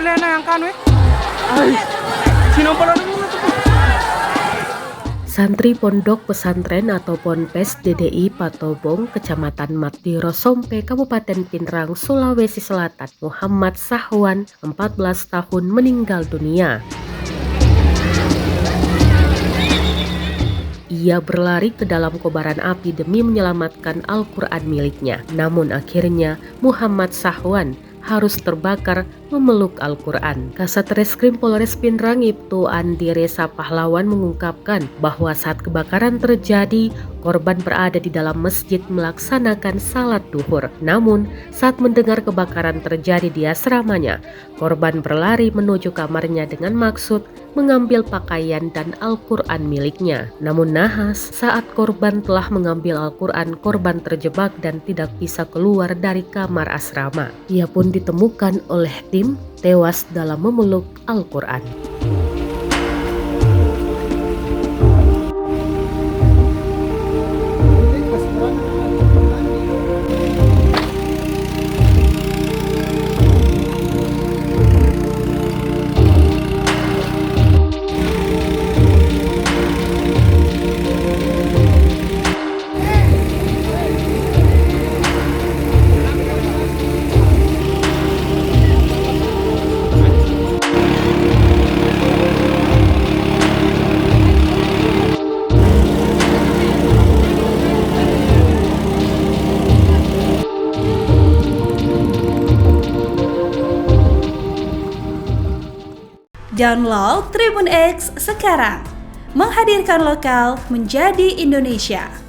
lena yang kan we. Ay, sino pala naman ito? Santri Pondok Pesantren atau Ponpes DDI Patobong, Kecamatan Matiro Sompe, Kabupaten Pinrang, Sulawesi Selatan, Muhammad Sahwan, 14 tahun, meninggal dunia. Ia berlari ke dalam kobaran api demi menyelamatkan Al-Quran miliknya. Namun akhirnya Muhammad Sahwan harus terbakar memeluk Al-Quran. Kasat Reskrim Polres Pinrang Ibtu Andi Resa Pahlawan mengungkapkan bahwa saat kebakaran terjadi, korban berada di dalam masjid melaksanakan salat duhur. Namun saat mendengar kebakaran terjadi di asramanya, korban berlari menuju kamarnya dengan maksud mengambil pakaian dan Al-Quran miliknya. Namun nahas, saat korban telah mengambil Al-Quran, korban terjebak dan tidak bisa keluar dari kamar asrama. Ia pun ditemukan oleh tim tewas dalam memeluk Al-Quran. Download Tribun X sekarang, menghadirkan lokal menjadi Indonesia.